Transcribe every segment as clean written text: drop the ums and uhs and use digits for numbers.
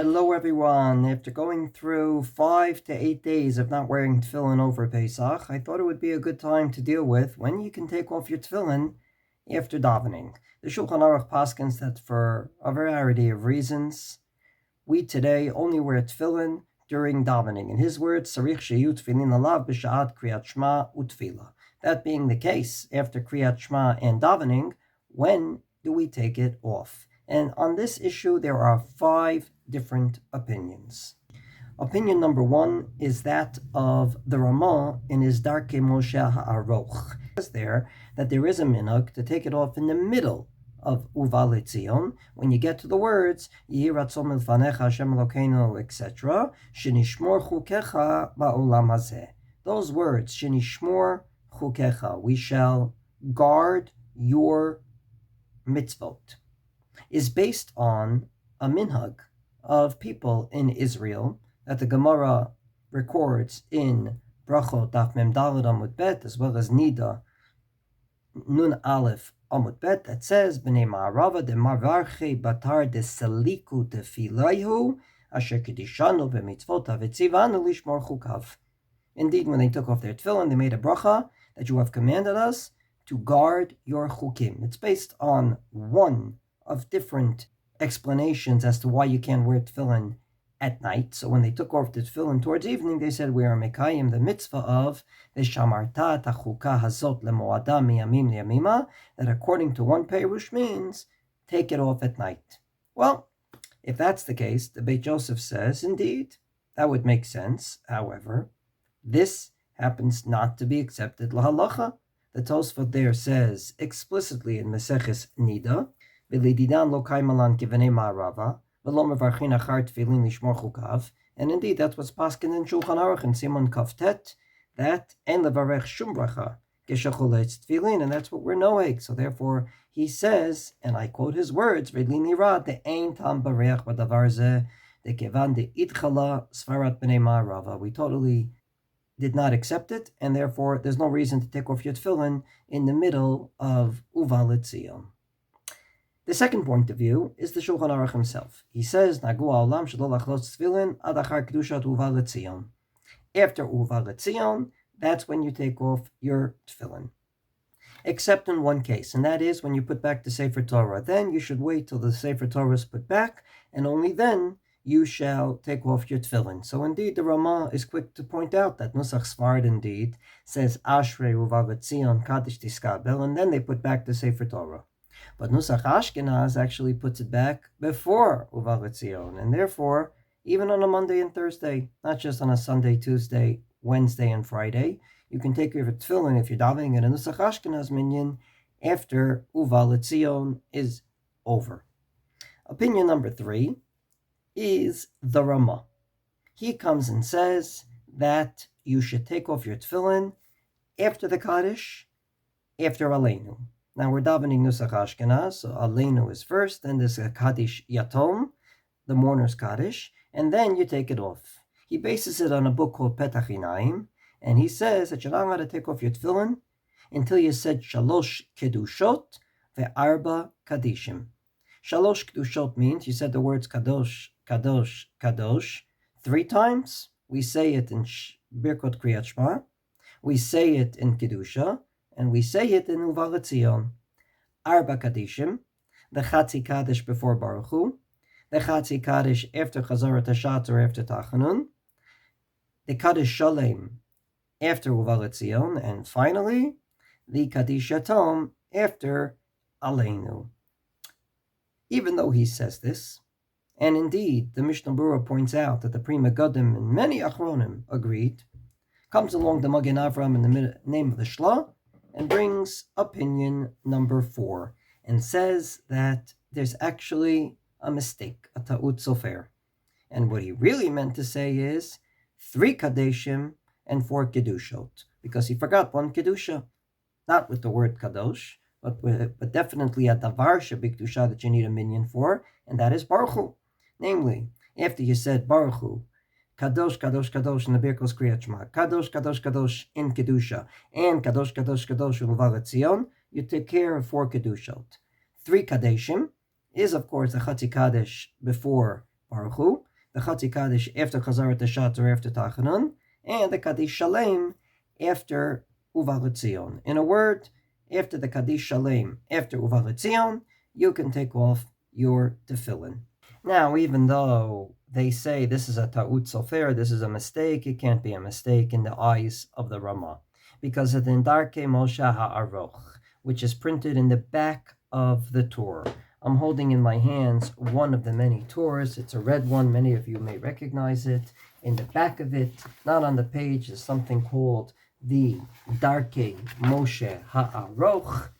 Hello everyone. After going through 5 to 8 days of not wearing tefillin over Pesach, I thought it would be a good time to deal with when you can take off your tefillin after davening. The Shulchan Aruch paskins that for a variety of reasons, we today only wear tefillin during davening. In his words, Sarich sheyu tefillin alav b'sha'at kriyat shema utfila. That being the case, after kriyat shema and davening, when do we take it off? And on this issue, there are 5 different opinions. Opinion number 1 is that of the Ramah in his Darkei Moshe Ha'aroch. It says there that there is a minhag to take it off in the middle of Uva Letzion, when you get to the words Yehi Ratzon Milfanecha Hashem Elokeinu, etc. Shenishmor chukecha ba'olam hazeh. Those words, Shenishmor chukecha, we shall guard your mitzvot, is based on a minhag of people in Israel that the Gemara records in Brachot Daf Mem Daled Amud Bet, as well as Nida Nun Aleph Amud Bet, that says B'nei Ma'arava de Marvarche Batar de Seliku Tefilayhu Asher Kedishanu B'mitzvot Havetzivanu Lishmor Chukav. Indeed, when they took off their tefillin, they made a bracha that you have commanded us to guard your chukim. It's based on one of different explanations as to why you can't wear tefillin at night. So when they took off the tefillin towards evening, they said we are mekayim the mitzvah of the shamarta tachuka hazot lemoada miyamim liyamima, that according to one perush means take it off at night. Well, if that's the case, the Beit Joseph says, indeed, that would make sense. However, this happens not to be accepted lahalacha. The Tosfot there says explicitly in Meseches Nida, V'lididan lo kaimalan kivnei ma'arava, v'lo mevarchin achar tefillin lishmor chukav. And indeed, that's what's paskin in Shulchan Aruch in Simon Kaftet, that en levarech shum bracha geshacholetz tefillin, and that's what we're noeg. So therefore, he says, and I quote his words, V'lini ra de ein tam bareach b'davar zeh de kevan de itchala svarat b'nei ma'arava. We totally did not accept it, and therefore there's no reason to take off your tefillin in the middle of Uva Letzion. The second point of view is the Shulchan Aruch himself. He says, Nagu ha'olam shelo lachlotz tefillin ad achar kedushat Uva Letzion. After Uva Letzion, that's when you take off your tefillin. Except in one case, and that is when you put back the Sefer Torah. Then you should wait till the Sefer Torah is put back, and only then you shall take off your tefillin. So indeed, the Ramah is quick to point out that Nusach Sfard indeed says Ashrei Uva Letzion Kaddish Tiskabel, and then they put back the Sefer Torah. But Nusach Ashkenaz actually puts it back before Uva Letzion, and therefore, even on a Monday and Thursday, not just on a Sunday, Tuesday, Wednesday, and Friday, you can take your tefillin if you're davening in a Nusach Ashkenaz minyan after Uva Letzion is over. Opinion number 3 is the Ramah. He comes and says that you should take off your tefillin after the Kaddish, after Aleinu. Now we're davening Nusach Ashkenaz, so Aleinu is first, then there's a Kaddish Yatom, the mourner's Kaddish, and then you take it off. He bases it on a book called Petach Inaim, and he says that you're not allowed to take off your tefillin until you said Shalosh Kedushot ve'arba Kadishim. Shalosh Kedushot means you said the words Kadosh, Kadosh, Kadosh 3 times. We say it in Birkot Kriyat Shema, we say it in Kedusha, and we say it in Uva Letzion. Arba Kadishim, the Chatzi Kaddish before Baruch Hu, the Chatzi Kaddish after Chazarat Hashatz or after Tachanun, the Kaddish Shalem after Uva Letzion, and finally, the Kaddish Yatom after Aleinu. Even though he says this, and indeed the Mishnah Berurah points out that the Pri Megadim and many Achronim agreed, comes along the Magen Avram in the name of the Shla, and brings opinion number 4, and says that there's actually a mistake, a ta'ut sofer. And what he really meant to say is 3 Kadeshim and 4 Kedushot, because he forgot 1 Kedusha, not with the word Kadosh, but definitely a davar shebikdusha that you need a minyan for, and that is Baruch Hu. Namely, after you said Baruch Hu, Kadosh, Kadosh, Kadosh in the Birkos Kriyat Shema, Kadosh, Kadosh, Kadosh in Kedusha, and Kadosh, Kadosh, Kadosh in Uva Letzion, you take care of 4 Kedushot. 3 Kadeshim is, of course, the Chatzi Kadesh before Baruch Hu, the Chatzi Kaddish after Chazarat Hashatz or after Tachanun, and the Kaddish Shalem after Uva L'Tzion. In a word, after the Kaddish Shalem, after Uva L'Tzion, you can take off your tefillin. Now, even though they say this is a ta'ut sofer, this is a mistake, it can't be a mistake in the eyes of the Ramah, because of the Darkei Moshe Ha'aroch, which is printed in the back of the Torah. I'm holding in my hands one of the many Torahs. It's a red one. Many of you may recognize it. In the back of it, not on the page, is something called the Darkei Moshe Ha'aroch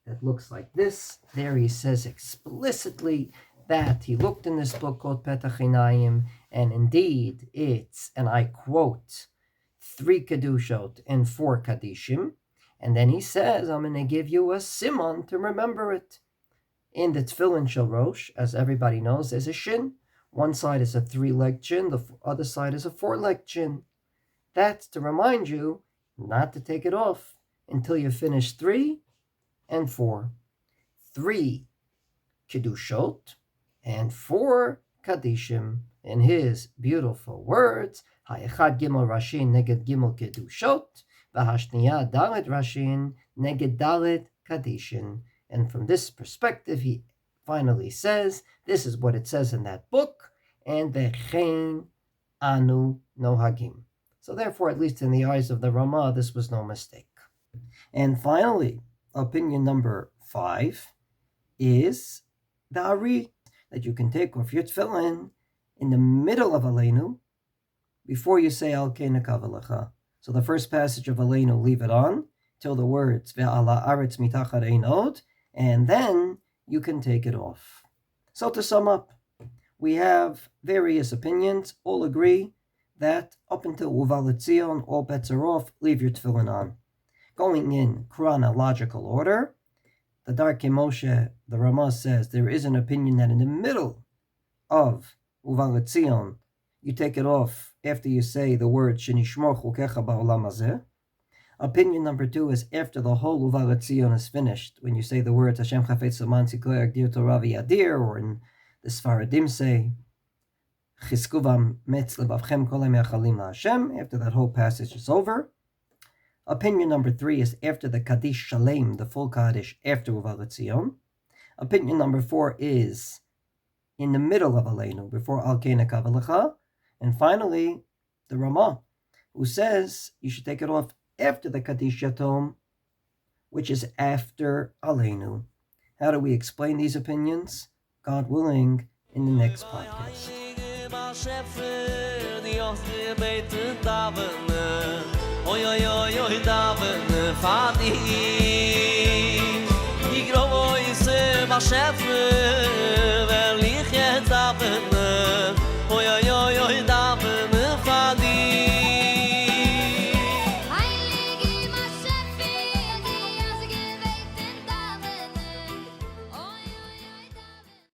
that looks like this. There he says explicitly that he looked in this book called Petach Einayim, and indeed it's, and I quote, 3 Kedushot and 4 Kadishim. And then he says, I'm going to give you a simon to remember it. In the Tefillin Shel Rosh, as everybody knows, there's a shin. One side is a 3-legged shin, the other side is a 4-legged shin. That's to remind you not to take it off until you finish 3 and 4. 3 Kedushot and 4 Kadishim. In his beautiful words, Ha'echad Gimel Rashin neged Gimel Kedushot, V'hashniya Dalet Rashin neged Dalet Kadishin. And from this perspective, he finally says, this is what it says in that book, and Vechein Anu Nohagim. So therefore, at least in the eyes of the Ramah, this was no mistake. And finally, opinion number 5 is the Ari, that you can take off your tefillin in the middle of Aleinu before you say Al Kei Nekavalecha. So the first passage of Aleinu, leave it on till the words Ve'ala Aretz Mitachar Einod, and then you can take it off. So to sum up, we have various opinions. All agree that up until Uva L'Tzion, all bets are off, leave your tefillin on. Going in chronological order, the Darkei Moshe, the Ramah says, there is an opinion that in the middle of Uva L'Tzion, you take it off after you say the word Shenishmor Chukecha Ba'olam Hazeh. Opinion number 2 is after the whole Uva L'Tzion is finished, when you say the words Hashem Chafetz Leman Tzikler Agdir Torah V'Yadir, or in the Sfaradim say Chizkuvam Metz Lebavchem Kol Hamechalim LaHashem, after that whole passage is over. Opinion number 3 is after the Kaddish Shalem, the full Kaddish, after Uva L'Tzion. Opinion number 4 is in the middle of Aleinu, before Al Kei Nekavalecha. And finally, the Ramah, who says you should take it off after the Kaddish Yatom, which is after Aleinu. How do we explain these opinions? God willing, in the next podcast. Oy oy oy oy daven fadi igroy se ba chef vel